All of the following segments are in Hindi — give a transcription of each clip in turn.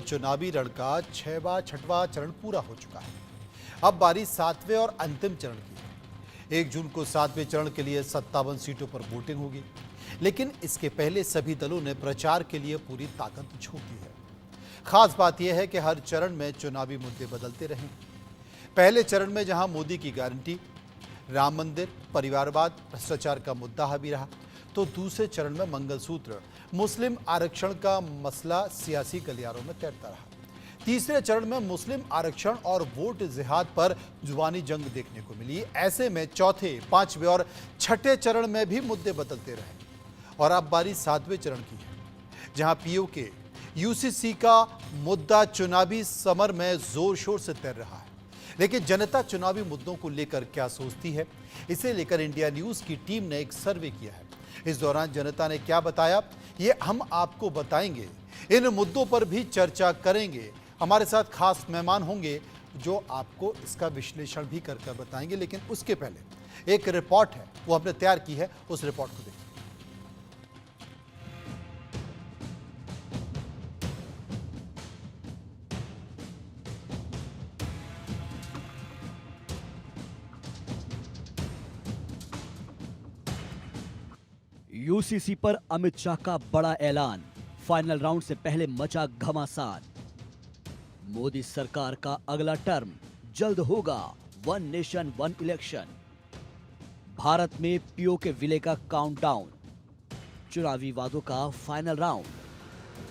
चुनावी रण का छठवां चरण पूरा हो चुका है। अब बारी 7वें और अंतिम चरण की है। 1 जून को 7वें चरण के लिए 57 सीटों पर वोटिंग होगी, लेकिन इसके पहले सभी दलों ने प्रचार के लिए पूरी ताकत झोंक दी है। खास बात यह है कि हर चरण में चुनावी मुद्दे बदलते रहे। पहले चरण में जहां मोदी की गारंटी, राम मंदिर, परिवारवाद, भ्रष्टाचार का मुद्दा हावी रहा, तो दूसरे चरण में मंगलसूत्र, मुस्लिम आरक्षण का मसला सियासी गलियारों में तैरता रहा। तीसरे चरण में मुस्लिम आरक्षण और वोट जिहाद पर जुबानी जंग देखने को मिली। ऐसे में चौथे, पांचवें और छठे चरण में भी मुद्दे बदलते रहे और अब बारी 7वें चरण की है, जहां पीओके यूसीसी का मुद्दा चुनावी समर में जोर शोर से तैर रहा है। लेकिन जनता चुनावी मुद्दों को लेकर क्या सोचती है, इसे लेकर इंडिया न्यूज की टीम ने एक सर्वे किया है। इस दौरान जनता ने क्या बताया, ये हम आपको बताएंगे। इन मुद्दों पर भी चर्चा करेंगे। हमारे साथ खास मेहमान होंगे जो आपको इसका विश्लेषण भी कर बताएंगे। लेकिन उसके पहले एक रिपोर्ट है, वो हमने तैयार की है, उस रिपोर्ट को देखिए। यूसीसी पर अमित शाह का बड़ा ऐलान, फाइनल राउंड से पहले मचा घमासान। मोदी सरकार का अगला टर्म जल्द होगा, one nation one election. Bharat में पीओके विलय का काउंटडाउन, चुनावी वादों का फाइनल राउंड,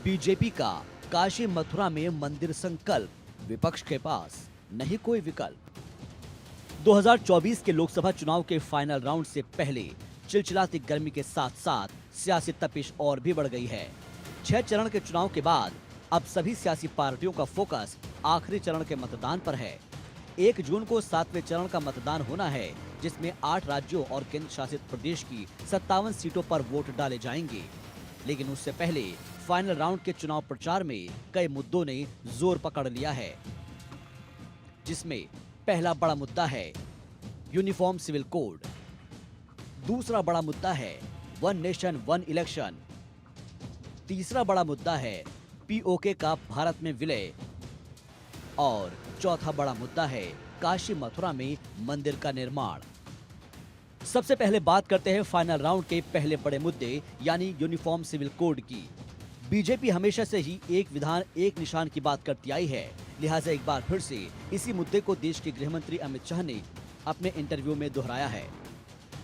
बीजेपी का काशी मथुरा में मंदिर संकल्प, विपक्ष के पास नहीं कोई विकल्प। 2024 के लोकसभा चुनाव के फाइनल राउंड से पहले चिलचिलाती गर्मी के साथ साथ सियासी तपिश और भी बढ़ गई है। 6 चरण के चुनाव के बाद अब सभी सियासी पार्टियों का फोकस आखिरी चरण के मतदान पर है। 1 जून को 7वें चरण का मतदान होना है, जिसमें 8 राज्यों और केंद्र शासित प्रदेश की 57 सीटों पर वोट डाले जाएंगे। लेकिन उससे पहले फाइनल राउंड के चुनाव प्रचार में कई मुद्दों ने जोर पकड़ लिया है, जिसमें पहला बड़ा मुद्दा है यूनिफॉर्म सिविल कोड। दूसरा बड़ा मुद्दा है वन नेशन वन इलेक्शन। तीसरा बड़ा मुद्दा है पीओके का भारत में विलय। और चौथा बड़ा मुद्दा है काशी मथुरा में मंदिर का निर्माण। सबसे पहले बात करते हैं फाइनल राउंड के पहले बड़े मुद्दे यानी यूनिफॉर्म सिविल कोड की। बीजेपी हमेशा से ही एक विधान एक निशान की बात करती आई है, लिहाजा एक बार फिर से इसी मुद्दे को देश के गृह मंत्री अमित शाह ने अपने इंटरव्यू में दोहराया है।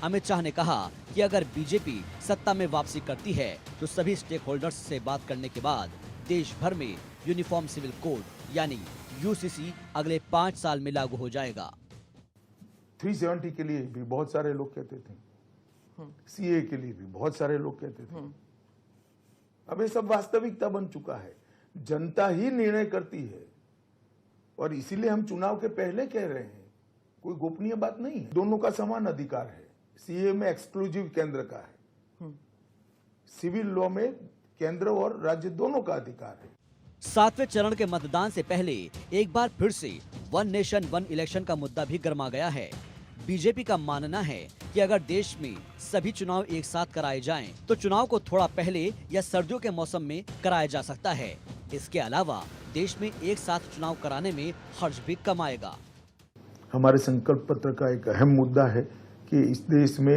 अमित शाह ने कहा कि अगर बीजेपी सत्ता में वापसी करती है तो सभी स्टेक होल्डर्स से बात करने के बाद देश भर में यूनिफॉर्म सिविल कोड यानी यूसीसी अगले 5 साल में लागू हो जाएगा। 370 के लिए भी बहुत सारे लोग कहते थे, सीए के लिए भी बहुत सारे लोग कहते थे। अब ये सब वास्तविकता बन चुका है। जनता ही निर्णय करती है और इसीलिए हम चुनाव के पहले कह रहे हैं, कोई गोपनीय बात नहीं है। दोनों का समान अधिकार है। सीए में एक्सक्लूसिव केंद्र का है, सिविल लॉ में केंद्र और राज्य दोनों का अधिकार है। 7वें चरण के मतदान से पहले एक बार फिर से वन नेशन वन इलेक्शन का मुद्दा भी गर्मा गया है। बीजेपी का मानना है कि अगर देश में सभी चुनाव एक साथ कराए जाएं, तो चुनाव को थोड़ा पहले या सर्दियों के मौसम में कराया जा सकता है। इसके अलावा देश में एक साथ चुनाव कराने में खर्च भी कम आएगा। हमारे संकल्प पत्र का एक अहम मुद्दा है कि इस देश में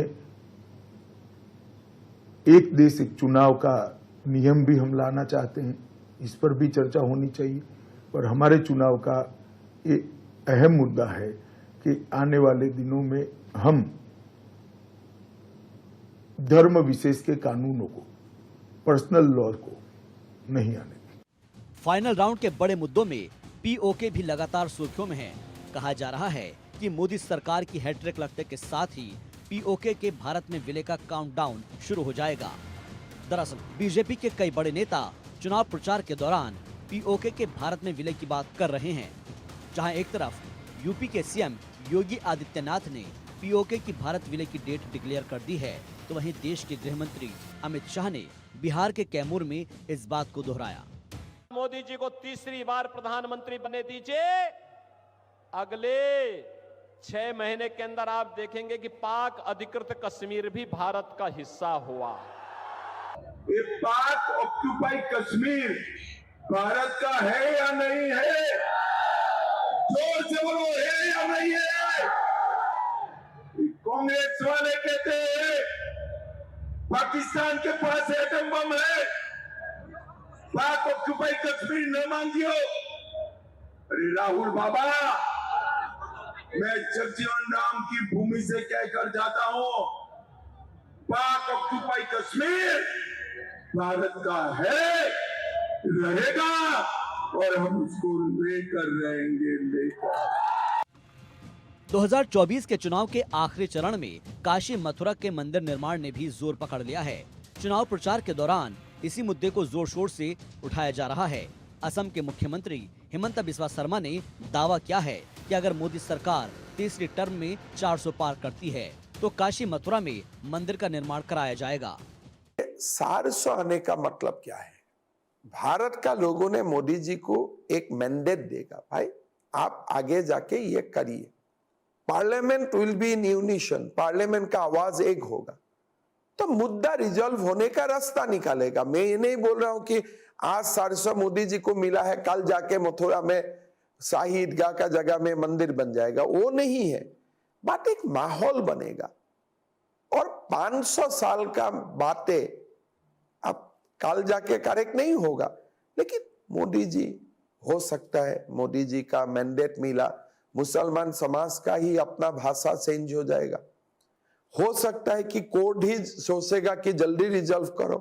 एक देश एक चुनाव का नियम भी हम लाना चाहते हैं। इस पर भी चर्चा होनी चाहिए। और हमारे चुनाव का एक अहम मुद्दा है कि आने वाले दिनों में हम धर्म विशेष के कानूनों को, पर्सनल लॉ को नहीं आने देंगे। फाइनल राउंड के बड़े मुद्दों में पीओके भी लगातार सुर्खियों में है। कहा जा रहा है कि मोदी सरकार की हैट्रिक लगने के साथ ही पीओके के भारत में विलय का काउंटडाउन शुरू हो जाएगा। दरअसल बीजेपी के कई बड़े नेता चुनाव प्रचार के दौरान पीओके के भारत में विलय की बात कर रहे हैं। जहां एक तरफ यूपी के सीएम योगी आदित्यनाथ ने पीओके की भारत विलय की डेट डिक्लेयर कर दी है, तो वहीं देश के गृह मंत्री अमित शाह ने बिहार के कैमूर में इस बात को दोहराया। मोदी जी को तीसरी बार प्रधानमंत्री बनने दीजिए। अगले 6 महीने के अंदर आप देखेंगे कि पाक अधिकृत कश्मीर भी भारत का हिस्सा हुआ। ये पाक ऑक्यूपाई कश्मीर भारत का है या नहीं है? जोर से बोलो, है या नहीं है? कांग्रेस वाले कहते हैं पाकिस्तान के पास एटम बम है, पाक ऑक्युपाई कश्मीर न मांगियो। अरे राहुल बाबा, मैं जगजीवन राम की भूमि से कहकर जाता हूं, पाक ऑक्युपाई कश्मीर भारत का है, रहेगा और हम उसको लेकर रहेंगे। 2024 के चुनाव के आखिरी चरण में काशी मथुरा के मंदिर निर्माण ने भी जोर पकड़ लिया है। चुनाव प्रचार के दौरान इसी मुद्दे को जोर शोर से उठाया जा रहा है। असम के मुख्यमंत्री हिमंता बिस्वा शर्मा ने दावा किया है कि अगर मोदी सरकार तीसरी टर्म में 400 पार करती है तो काशी मथुरा में मंदिर का निर्माण कराया जाएगा। 400 आने का मतलब क्या है? भारत का लोगों ने मोदी जी को एक मैंडेट देगा, भाई आप आगे जाके ये करिए। Parliament will be in unison, parliament का आवाज एक होगा तो मुद्दा रिजॉल्व होने का रास्ता निकालेगा। मैं ये नहीं बोल रहा हूं कि आज 400 मोदी जी को मिला है, कल जाके मथुरा में शाही ईदगाह का जगह में मंदिर बन जाएगा, वो नहीं है बात। एक माहौल बनेगा और 500 साल का बातें अब कल जाके करेक्ट नहीं होगा, लेकिन मोदी जी हो सकता है, मोदी जी का मैंडेट मिला, मुसलमान समाज का ही अपना भाषा चेंज हो जाएगा। हो सकता है कि कोर्ट ही सोचेगा कि जल्दी रिजॉल्व करो,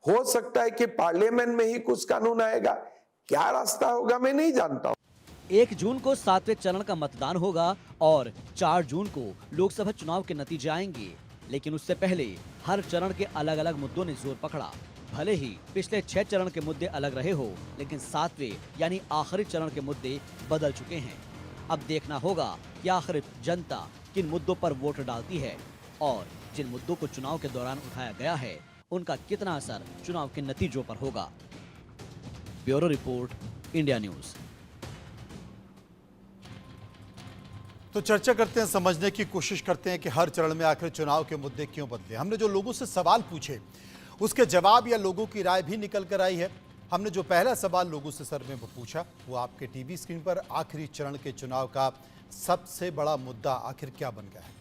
हो सकता है कि पार्लियामेंट में ही कुछ कानून आएगा। क्या रास्ता होगा मैं नहीं जानता हूं। 1 जून को 7वें चरण का मतदान होगा और 4 जून को लोकसभा चुनाव के नतीजे आएंगे, लेकिन उससे पहले हर चरण के अलग अलग मुद्दों ने जोर पकड़ा। भले ही पिछले 6 चरण के मुद्दे अलग रहे हो, लेकिन 7वें यानी आखिरी चरण के मुद्दे बदल चुके हैं। अब देखना होगा कि आखिर जनता किन मुद्दों पर वोट डालती है और जिन मुद्दों को चुनाव के दौरान उठाया गया है उनका कितना असर चुनाव के नतीजों पर होगा। Bureau report, India news. तो चर्चा करते हैं, समझने की कोशिश करते हैं कि हर चरण में आखिर चुनाव के मुद्दे क्यों बदले। हमने जो लोगों से सवाल पूछे उसके जवाब या लोगों की राय भी निकल कर आई है। हमने जो पहला सवाल लोगों से सर्वे में पूछा वो आपके टीवी स्क्रीन पर आखिरी चरण के चुनाव का सबसे बड़ा मुद्दा आखिर क्या बन गया है।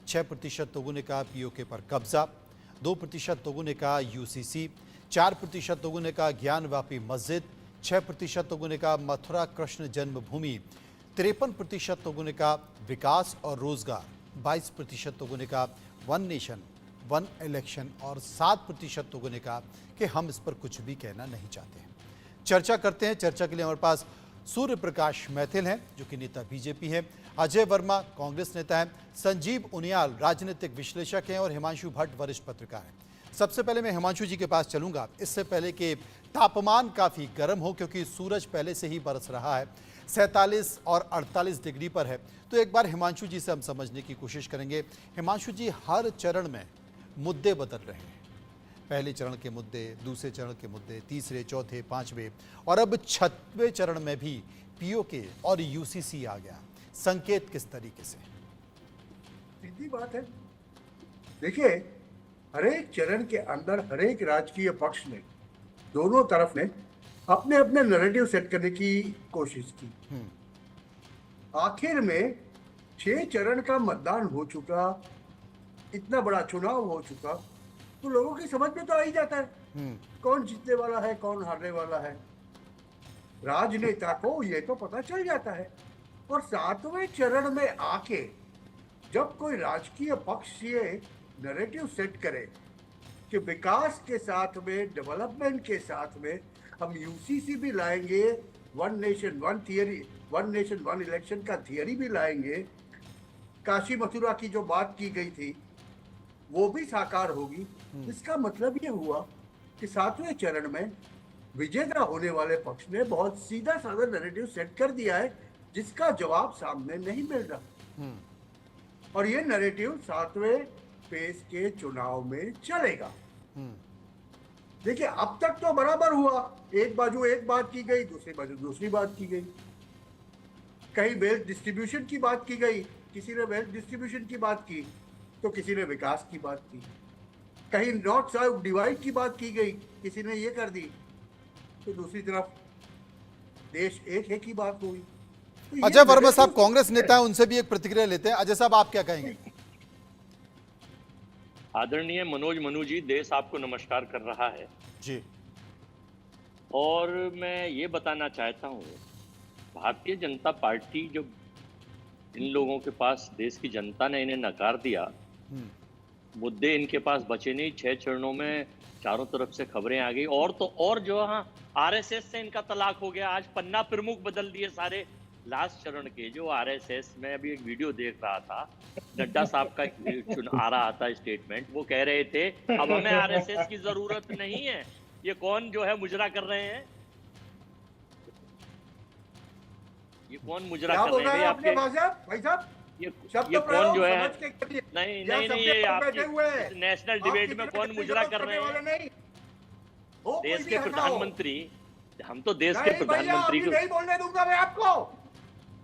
6% लोगों ने कहा पीओके पर कब्जा, 2% लोगों ने कहा यूसीसी, 4% लोगों ने कहा ज्ञानवापी मस्जिद, 6% लोगों ने कहा मथुरा कृष्ण जन्मभूमि, 53% लोगों ने कहा विकास और रोजगार, 22% लोगों ने कहा वन नेशन वन इलेक्शन और 7% लोगों ने कहा कि हम इस पर कुछ भी कहना नहीं चाहते हैं। चर्चा करते हैं। चर्चा के लिए हमारे पास सूर्य प्रकाश मैथिल हैं जो कि नेता बीजेपी हैं, अजय वर्मा कांग्रेस नेता हैं, संजीव उनियाल राजनीतिक विश्लेषक हैं और हिमांशु भट्ट वरिष्ठ पत्रकार हैं। सबसे पहले मैं हिमांशु जी के पास चलूंगा, इससे पहले कि तापमान काफ़ी गर्म हो क्योंकि सूरज पहले से ही बरस रहा है, 47 और 48 डिग्री पर है। तो एक बार हिमांशु जी से हम समझने की कोशिश करेंगे। हिमांशु जी, हर चरण में मुद्दे बदल रहे हैं। पहले चरण के मुद्दे, दूसरे चरण के मुद्दे, तीसरे, चौथे, 5वें और अब 6वें चरण में भी पीओके और यूसीसी आ गया। संकेत किस तरीके से? सीधी बात है, देखिए हर एक चरण के अंदर हर एक राजकीय पक्ष ने, दोनों तरफ ने अपने अपने नैरेटिव सेट करने की कोशिश की। आखिर में 6 चरण का मतदान हो चुका, इतना बड़ा चुनाव हो चुका, तो लोगों की समझ में तो आ ही जाता है कौन जीतने वाला है, कौन हारने वाला है। राजनेता को ये तो पता चल जाता है। और 7वें चरण में आके जब कोई राजकीय पक्ष ये नैरेटिव सेट करे कि विकास के साथ में, डेवलपमेंट के साथ में हम यूसीसी भी लाएंगे, one nation one theory, one nation one election का थियरी भी लाएंगे, काशी मथुरा की जो बात की गई थी वो भी साकार होगी। इसका मतलब ये हुआ कि 7वें चरण में विजेता होने वाले पक्ष ने बहुत सीधा साधा नैरेटिव सेट कर दिया है जिसका जवाब सामने नहीं मिल रहा। और ये नैरेटिव 7वें फेज के चुनाव में चलेगा। देखिए अब तक तो बराबर हुआ, एक बाजू एक बात की गई, दूसरी बाजू दूसरी बात की गई। कहीं वेल्थ डिस्ट्रीब्यूशन की बात की गई, किसी ने वेल्थ डिस्ट्रीब्यूशन की बात की तो किसी ने विकास की बात की। कहीं नॉर्थ साउथ डिवाइड की बात की गई, किसी ने ये कर दी, तो दूसरी तरफ देश एक है की बात हुई। तो ये अजय वर्मा negative- साहब कांग्रेस नेता हैं, उनसे भी एक प्रतिक्रिया लेते हैं। अजय साहब, आप क्या कहेंगे? आदरणीय मनोज मनु जी, देश आपको नमस्कार कर रहा है जी। और मैं ये बताना चाहता हूँ, भारतीय जनता पार्टी जो इन लोगों के पास, देश की जनता ने इन्हें नकार दिया, मुद्दे इनके पास बचे नहीं। 6 चरणों में चारों तरफ से खबरें आ गई। और तो और जो आरएसएस से इनका तलाक हो गया। आज पन्ना प्रमुख बदल दिए सारे लास्ट चरण के। जो आरएसएस में अभी एक वीडियो देख रहा था, नड्डा साहब का आ रहा था स्टेटमेंट, वो कह रहे थे अब हमें आरएसएस की जरूरत नहीं है। ये कौन जो है मुजरा कर रहे हैं? ये कौन मुजरा क्या कर बोल रहे रहे हैं हैं आपने आपके? भाई साहब? ये शब्द ये प्रयोग कौन जो है? समझ के करिए। नहीं या नहीं नहीं, सबके ये पर आपकी बैठे हुए हैं। नेशनल आपकी डिबेट में तरह कौन किसी मुजरा को कर करने रहे वाले हैं? नहीं। हो, कोई देश भी के हंसा हो। प्रधानमंत्री, हम तो देश के नहीं भैया, प्रधानमंत्री अभी को, नहीं बोलने दूंगा मैं आपको।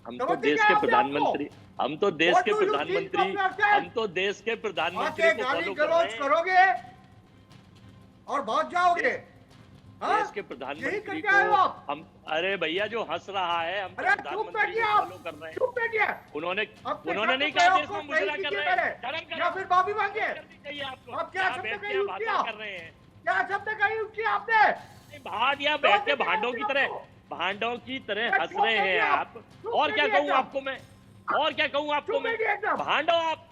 हम तो समझ देश गए के आपने प्रधानमंत्री, हम तो देश What के do you प्रधानमंत्री, think of yourself? हम तो देश के प्रधानमंत्री आके को गाली फॉलो कर गलौज रहे हैं। करोगे और भाग जाओगे। हाँ? देश के यही प्रधानमंत्री करके आए हो को आप। हम, अरे भैया जो हंस रहा है, हम तो अरे चुप प्रधानमंत्री बैठिए को आप, फॉलो कर रहे हैं। चुप बैठिए। उन्होंने अपने उन्होंने शब्द नहीं कहा प्रयोग देश को में मुजरा सही कर कीजिए रहे हैं। पहले, शर्म या करो। फिर माफी मांगिए। करनी चाहिए आपको। आप क्या यहाँ शब्द बैठ के का यूज आप किया? बातें कर रहे हैं। क्या शब्द का यूज किया आपने? भाग या बैठ के भांडों की तरह हंस रहे हैं आप। और क्या कहूँ आपको मैं, और क्या कहूँ आपको चुप मैं? बैठिए एकदम। भांडो आप।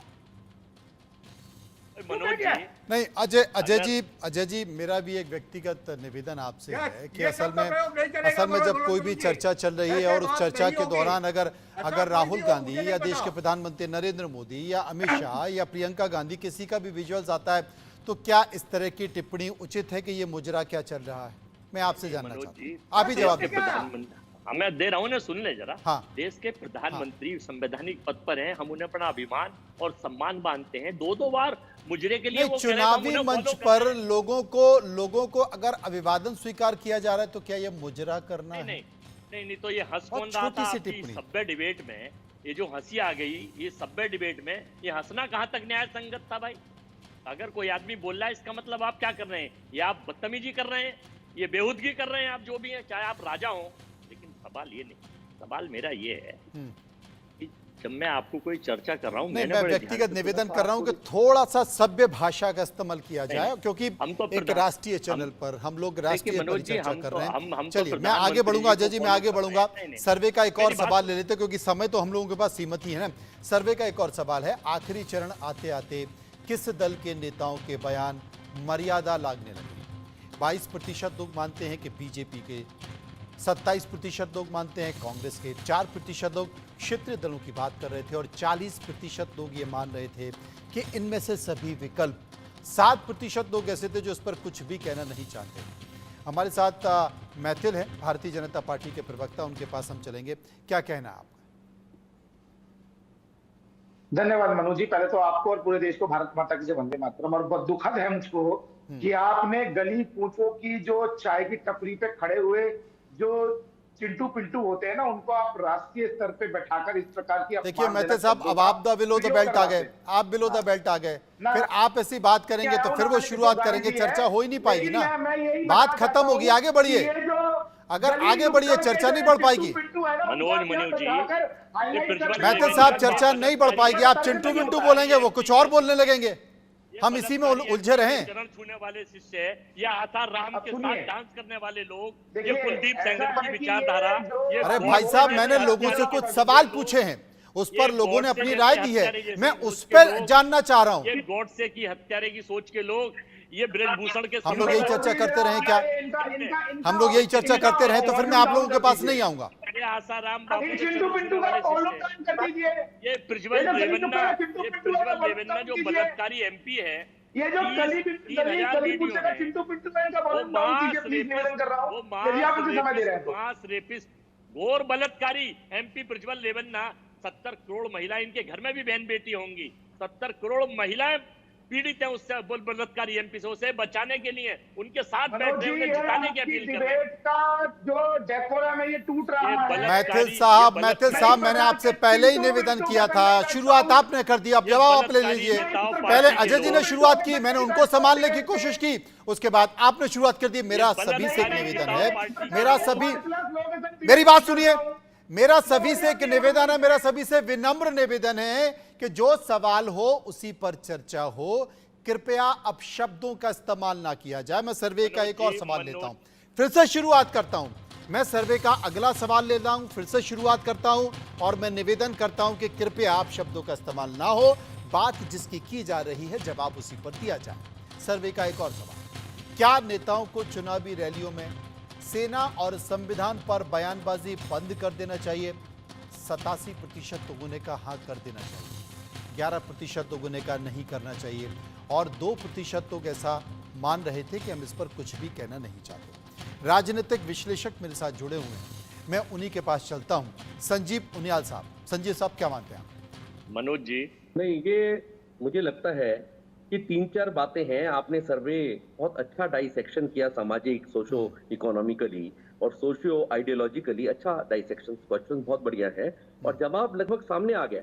मनोज जी, नहीं, अजय जी, मेरा भी एक व्यक्तिगत निवेदन आपसे क्या? है कि ये असल शब्द प्रयोग नहीं चलेगा, में जब मनोज कोई भी जी। चर्चा चल रही है ऐसे और उस बात चर्चा नहीं के होगी। दौरान अगर अच्छा, अगर कोई राहुल भी हो, गांधी मुझे या नहीं देश के पता। प्रधानमंत्री नरेंद्र मोदी या अमित शाह या प्रियंका गांधी किसी का भी विजुअल्स आता है, तो क्या इस तरह की टिप्पणी उचित है कि ये मुजरा क्या चल रहा है? मैं आपसे जानना मनोज चाहता जी, हूँ, आप ही जवाब देश के दीजिए। प्रधानमंत्री, मैं दे रहा हूँ ना, सुन ले जरा। हाँ। देश के प्रधानमंत्री संवैधानिक पद पर हैं, हम उन्हें अपना अभिमान और सम्मान मानते हैं। 2-2 बार मुजरे के लिए नहीं, वो कह रहे हैं, हम चुनावी उन्हें मंच follow कर पर रहे हैं। लोगों को अगर अभिवादन स्वीकार किया जा रहा है तो क्या ये मुजरा करना नहीं है? नहीं नहीं नहीं, तो ये हंस बहुत कौन रहा छोटी था सी आपकी टिप्पणी। सभ्य डिबेट में? ये जो हंसी आ गई, ये सभ्य डिबेट में ये हंसना कहाँ तक न्याय संगत था भाई? अगर कोई आदमी बोल रहा है, इसका मतलब आप क्या कर रहे हैं? ये आप बदतमीजी कर रहे हैं, ये बेहूदगी कर रहे हैं, आप जो भी हैं, चाहे आप राजा हो। लेकिन सवाल ये नहीं, सवाल मेरा ये है कि जब मैं आपको कोई चर्चा कर रहा हूँ, नहीं, मैंने मैं बड़े ध्यान व्यक्तिगत से निवेदन सुना। कर रहा हूं कि थोड़ा सा सभ्य भाषा का इस्तेमाल किया जाए, नहीं, क्योंकि हम तो एक प्रधान- राष्ट्रीय चैनल पर हम लोग राष्ट्रीय मनोज जी, परिचर्चा हम कर तो- रहे हम हैं। तो चलिए, मैं आगे प्रधानमंत्री बढ़ूंगा जी अजय जी, को मैं आगे follow कर बढ़ूंगा। रहे हैं। नहीं, सर्वे का एक और मेरी बात- सवाल ले लेते हैं, क्योंकि समय तो हम लोगों के पास सीमित ही है ना। सर्वे का एक और सवाल है, आखिरी चरण आते आते किस दल के नेताओं के बयान मर्यादा लागने लगी? 22% लोग मानते हैं कि बीजेपी के, 27% लोग मानते हैं कांग्रेस के, 4% लोग क्षेत्रीय दलों की बात कर रहे थे और 40% लोग ये मान रहे थे कि इनमें से सभी विकल्प। 7% लोग ऐसे थे जो इस पर कुछ भी कहना नहीं चाहते। हमारे साथ मैथिल हैं, भारतीय जनता पार्टी के प्रवक्ता, उनके पास हम चलेंगे। क्या कहना है आपका? धन्यवाद मनोज जी। पहले तो आपको और पूरे देश को भारत माता की जय, वंदे मातरम। और बहुत दुखद है मुझको कि आपने गली कूचों की जो चाय की टपरी पे खड़े हुए जो चिंटू पिंटू होते हैं ना, उनको आप राष्ट्रीय स्तर पे बैठाकर इस प्रकार की देखिए अपमानजनक मैथिल साहब, शब्दों अब का आप द बिलो द प्रयोग बेल्ट आ करवाते गए, हैं। आप बिलो द बेल्ट आ गए, ना- फिर आप ऐसी बात करेंगे तो फिर वो शुरुआत करेंगे, चर्चा हो ही नहीं पाएगी ना, बात खत्म होगी। आगे बढ़िए, अगर आगे बढ़िए चर्चा नहीं बढ़ पाएगी। मनोज जी, ये प्रज्वल मैथिल साहब, चर्चा नहीं बढ़ पाएगी। आप चिंटू मिंटू बोलेंगे, वो कुछ और बोलने लगेंगे, हम इसी में उलझे रहें। चरण छूने वाले शिष्य, या आसार राम अब के सुनिए। साथ डांस करने वाले लोग, ये देखिए, कुलदीप ऐसा सेंगर की है कि विचारधारा, ये जो- ये अरे वो- भाई साहब, वो- मैंने वो- लोगों से वो- कुछ वो- सवाल पूछे हैं, उस पर ये लोगों ने गॉडसे अपनी जैसे राय दी है, हत्यारे जैसे मैं सोच उस के पर लोग- जानना चाह रहा हूं। ये गॉडसे की हत्यारे की सोच के लोग, ये ब्रजभूषण के हम लोग यही चर्चा करते रहे क्या? हम लोग यही चर्चा करते रहे तो फिर मैं आप लोगों के पास नहीं आऊंगा। ये आसाराम बाबू के चिंटू चरण पिंटू छूने का वाले फॉलो शिष्य, कर दीजिए। ये प्रज्वल ये जो गली रेवन्ना, का चिंटू ये पिंटू प्रज्वल वाला रेवन्ना जो कीजिए। बलात्कारी एमपी है, ये जो गली पूछे का चिंटू पिंटू का इनका वो फॉलो डाउन कीजिए, प्लीज निवेदन कर रहा वो हूँ, यदि आप मुझे समय दे रहे हैं तो। मास रेपिस्ट, घोर बलात्कारी एमपी प्रज्वल रेवन्ना, 70 करोड़ महिला इनके घर में भी बहन बेटी होंगी, 70 करोड़ महिलाएं पीड़ित है उससे बलात्कारी एमपी से, उसे बचाने के लिए उनके साथ बैठ मनोज रहे, जी, उन्हें ये जिताने की आपकी अपील कर रहे हैं। डिबेट का जो डेकोरम है ये टूट रहा है। मैथिल बलात्कारी साहब मैंने आपसे पहले ही चिंटू निवेदन बिट्टू किया का था, मैं शुरुआत कहता हूं। आपने कर दी, अब ये जवाब आप ले बलात्कारी लीजिए। नेताओं पहले पार्टी के अजय जी ने लोग। शुरुआत की, मैंने उनको संभालने की कोशिश की, उसके बाद आपने शुरुआत कर दी। मेरा ये सभी से एक बलात्कारी निवेदन नेताओं है, पार्टी के मेरा लोग। सभी, मेरी मेरी बात सुनिए, मेरा सभी से एक निवेदन है, मेरा सभी से विनम्र निवेदन है कि जो सवाल हो उसी पर चर्चा हो, कृपया अब शब्दों का इस्तेमाल ना किया जाए। मैं सर्वे का एक और सवाल लेता हूं, फिर से शुरुआत करता हूं। मैं सर्वे का अगला सवाल लेता हूं, फिर से शुरुआत करता हूं और मैं निवेदन करता हूं कि कृपया आप शब्दों का इस्तेमाल ना हो, बात जिसकी की जा रही है जवाब उसी पर दिया जाए। सर्वे का एक और सवाल, क्या नेताओं को चुनावी रैलियों में सेना और संविधान पर बयानबाजी बंद कर देना चाहिए? 87% लोगों ने कहा हाँ कर देना चाहिए, 11% लोगों ने कहा नहीं करना चाहिए और 2% लोग ऐसा मान रहे थे कि हम इस पर कुछ भी कहना नहीं चाहते। राजनीतिक विश्लेषक मेरे साथ जुड़े हुए हैं, मैं उन्हीं के पास चलता हूं। संजीव उनियाल साहब, संजीव साहब क्या मानते हैं आप? मनोज जी, नहीं, ये मुझे लगता है कि 3-4 बातें हैं। आपने सर्वे बहुत अच्छा डाइसेक्शन किया, सामाजिक, सोशो इकोनॉमिकली और सोशियो आइडियोलॉजिकली अच्छा डाइसेक्शन, क्वेश्चन बहुत बढ़िया है और जवाब लगभग सामने आ गया।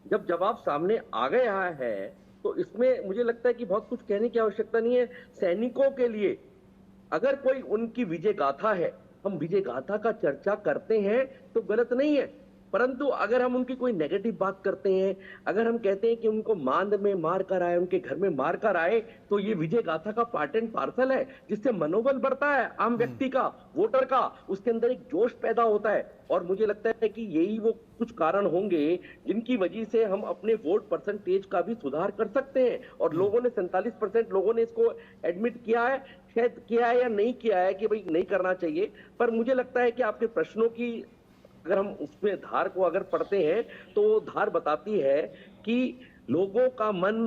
जब जवाब सामने आ गया है तो इसमें मुझे लगता है कि बहुत कुछ कहने की आवश्यकता नहीं है। सैनिकों के लिए अगर कोई उनकी विजय गाथा है, हम विजय गाथा का चर्चा करते हैं तो गलत नहीं है, परंतु अगर हम उनकी कोई नेगेटिव बात करते हैं, अगर हम कहते हैं कि उनको मांद में मार कर आए, उनके घर में मार कर आए, तो ये विजय गाथा का पार्ट एंड पार्सल है, जिससे मनोबल बढ़ता है आम व्यक्ति का, वोटर का, उसके अंदर एक जोश पैदा होता है। और मुझे लगता है कि यही वो कुछ कारण होंगे जिनकी वजह से हम अपने वोट परसेंटेज का भी सुधार कर सकते हैं। और लोगों ने 47% लोगों ने इसको एडमिट किया है, शायद किया है या नहीं किया है कि भाई नहीं करना चाहिए। पर मुझे लगता है कि आपके प्रश्नों की अगर हम उसमें धार को अगर पढ़ते हैं तो धार बताती है कि लोगों का मन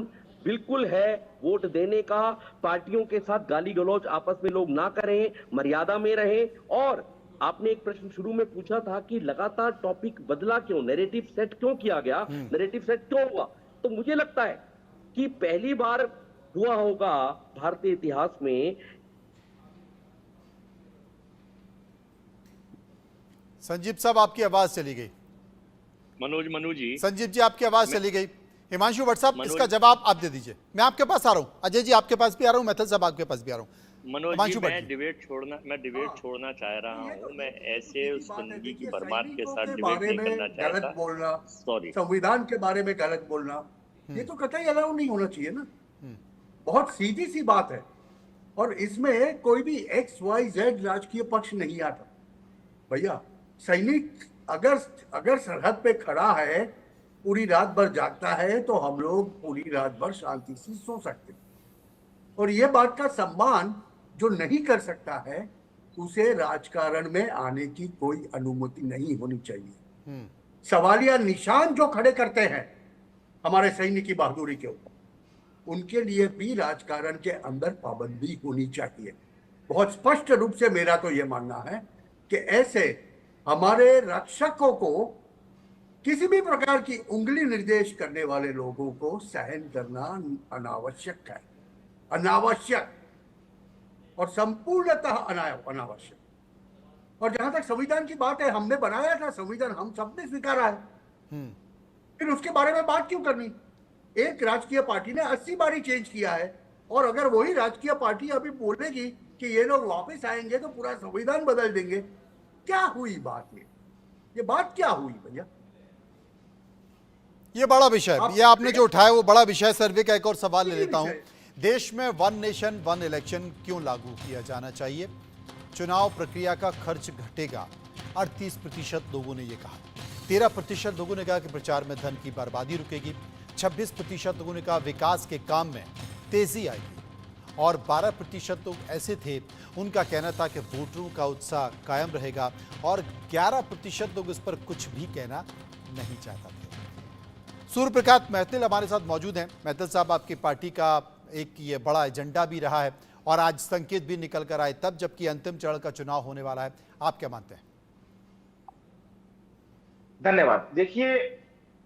बिल्कुल है वोट देने का। पार्टियों के साथ गाली गलौज आपस में लोग ना करें, मर्यादा में रहें। और आपने एक प्रश्न शुरू में पूछा था कि लगातार टॉपिक बदला क्यों, नैरेटिव सेट क्यों किया गया, नैरेटिव सेट क्यों हुआ? तो मुझे लगता है कि पहली बार हुआ होगा भारतीय इतिहास में। संजीव साहब आपकी आवाज चली गई। मनोज जी, संजीव जी आपकी आवाज चली गई। हिमांशु भट्ट साहब, मनोज- इसका जवाब आप दे दीजिए। मैं आपके पास आ रहा हूं, अजय जी आपके पास भी आ रहा हूं, मैथिल साहब आपके पास भी आ रहा हूं। मनोज जी, हिमांशु भट्ट मैं जी। डिबेट छोड़ना चाह रहा ये तो हूँ। मैं देखिए, ऐसे की उस बात है, जिंदगी की देखिए, बर्बाद के सैनिकों साथ के डिबेट बारे नहीं में करना गलत चाहता। बोलना, सॉरी। संविधान के बारे में गलत बोलना, ये तो कतई अलाउ नहीं होना चाहिए ना। बहुत सीधी सी बात है और इसमें कोई भी XYZ राजकीय पक्ष नहीं आता। भैया, सैनिक अगर सरहद पे खड़ा है, पूरी रात भर जागता है, तो हम लोग पूरी रात भर शांति से सो सकते हैं। और ये बात का सम्मान जो नहीं कर सकता है, उसे राजकारण में आने की कोई अनुमति नहीं होनी चाहिए। सवालिया निशान जो खड़े करते हैं हमारे सैनिक की बहादुरी के ऊपर, उनके लिए भी राजकारण के अंदर पाबंदी होनी चाहिए। बहुत स्पष्ट रूप से मेरा तो यह मानना है कि ऐसे हमारे रक्षकों को किसी भी प्रकार की उंगली निर्देश करने वाले लोगों को सहन करना अनावश्यक है, अनावश्यक और संपूर्णतः अनावश्यक। और जहां तक संविधान की बात है, हमने बनाया था संविधान, हम सबने स्वीकारा है, फिर उसके बारे में बात क्यों करनी? एक राजकीय पार्टी ने 80 बारी चेंज किया है और अगर वही राजकीय पार्टी अभी बोलेगी कि ये लोग वापस आएंगे तो पूरा संविधान बदल देंगे, क्या हुई बात? ये बात क्या हुई भैया? ये बड़ा विषय है, ये आपने जो उठाया वो बड़ा विषय। सर्वे का एक और सवाल ले लेता हूं, देश में वन नेशन वन इलेक्शन क्यों लागू किया जाना चाहिए? चुनाव प्रक्रिया का खर्च घटेगा, 38% लोगों ने ये कहा। 13% लोगों ने कहा कि प्रचार में धन की बर्बादी रुकेगी। 26% लोगों ने कहा विकास के काम में तेजी आएगी और 12% लोग ऐसे थे उनका कहना था कि वोटरों का उत्साह कायम रहेगा और 11% लोग इस पर कुछ भी कहना नहीं चाहता थे। सूर्य प्रकाश मैथिल हमारे साथ मौजूद हैं। मैथिल साहब, आपकी पार्टी का एक ये बड़ा एजेंडा भी रहा है और आज संकेत भी निकल कर आए तब, जबकि अंतिम चरण का चुनाव होने वाला है, आप क्या मानते हैं? धन्यवाद। देखिए,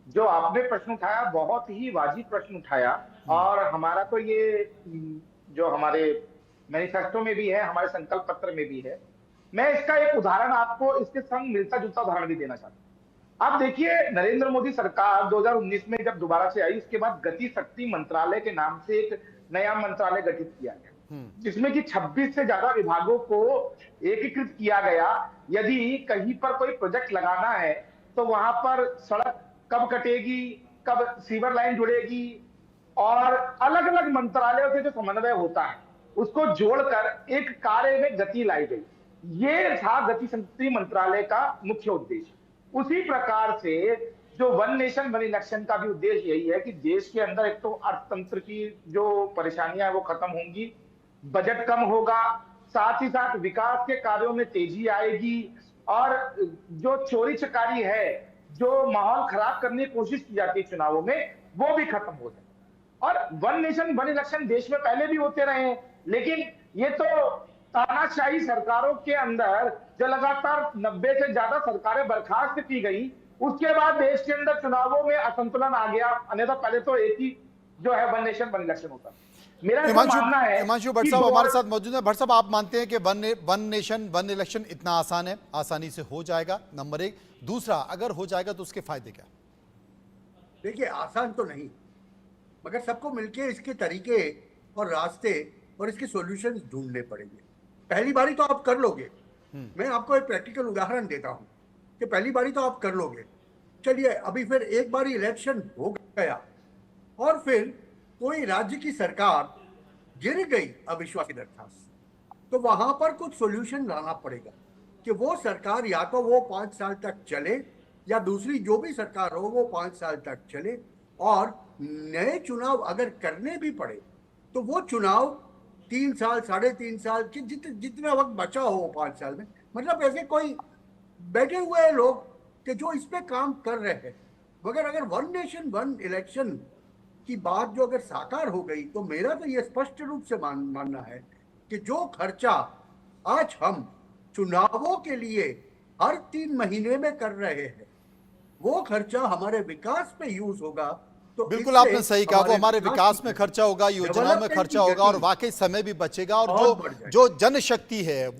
जो आपने प्रश्न उठाया बहुत ही वाजिब प्रश्न उठाया और हमारा तो ये जो हमारे मैनिफेस्टो में भी है, हमारे संकल्प पत्र में भी है। मैं इसका एक उदाहरण आपको इसके संग मिलता जुलता उदाहरण भी देना चाहता हूं। आप देखिए, नरेंद्र मोदी सरकार 2019 में जब दोबारा से आई, उसके बाद गति शक्ति मंत्रालय के नाम से एक नया मंत्रालय गठित किया गया, जिसमें कि 26 से ज्यादा विभागों को एकीकृत किया गया। यदि कहीं पर कोई प्रोजेक्ट लगाना है तो वहां पर सड़क कब कटेगी, कब सीवर लाइन जुड़ेगी, और अलग अलग मंत्रालयों से जो समन्वय होता है उसको जोड़कर एक कार्य में गति लाई गई। ये था गति शक्ति मंत्रालय का मुख्य उद्देश्य। उसी प्रकार से जो वन नेशन वन इलेक्शन का भी उद्देश्य यही है कि देश के अंदर एक तो अर्थतंत्र की जो परेशानियां वो खत्म होंगी, बजट कम होगा, साथ ही साथ विकास के कार्यों में तेजी आएगी, और जो चोरी चकारी है, जो माहौल खराब करने की कोशिश की जाती है चुनावों में, वो भी खत्म हो जाए। और वन नेशन वन इलेक्शन देश में पहले भी होते रहे हैं, लेकिन ये तो तानाशाही सरकारों के अंदर जो लगातार 90 से ज्यादा सरकारें बर्खास्त की गई, उसके बाद देश के अंदर चुनावों में असंतुलन आ गया। अन्यथा पहले तो एक ही जो है वन नेशन वन इलेक्शन होता। मेरा ऐसा मानना है। हिमांशु भट्ट साहब हमारे साथ मौजूद हैं। भट्ट साहब, आप मानते हैं कि वन नेशन वन इलेक्शन इतना आसान है, आसानी से हो जाएगा? नंबर एक। दूसरा, अगर हो जाएगा तो उसके फायदे क्या? देखिए, आसान तो नहीं, मगर सबको मिलके इसके तरीके और रास्ते और इसके सॉल्यूशंस ढूंढने पड़ेंगे। पहली बारी तो आप कर लोगे। मैं आपको एक प्रैक्टिकल उदाहरण देता हूं कि पहली बारी तो आप कर लोगे। चलिए, अभी फिर एक बारी इलेक्शन हो गया और फिर कोई राज्य की सरकार गिर गई अविश्वास की दरखास्त, तो वहां पर कुछ सॉल्यूशन लाना पड़ेगा कि वो सरकार या तो वो 5 साल तक चले, या दूसरी जो भी सरकार हो वो 5 साल तक चले, और नए चुनाव अगर करने भी पड़े तो वो चुनाव 3 साल 3.5 साल की जितना वक्त बचा हो 5 साल में, मतलब ऐसे कोई बैठे हुए हैं लोग कि जो इस पे काम कर रहे हैं। मगर अगर वन नेशन वन इलेक्शन की बात जो अगर साकार हो गई, तो मेरा तो ये स्पष्ट रूप से मानना है कि जो खर्चा आज हम चुनावों के लिए हर 3 महीने में कर रहे हैं, वो खर्चा हमारे विकास पे यूज होगा। तो बिल्कुल आपने सही कहा, वो हमारे विकास में खर्चा होगा, योजनाओं में खर्चा होगा, और वाकई समय भी बचेगा, और जो जनशक्ति है वो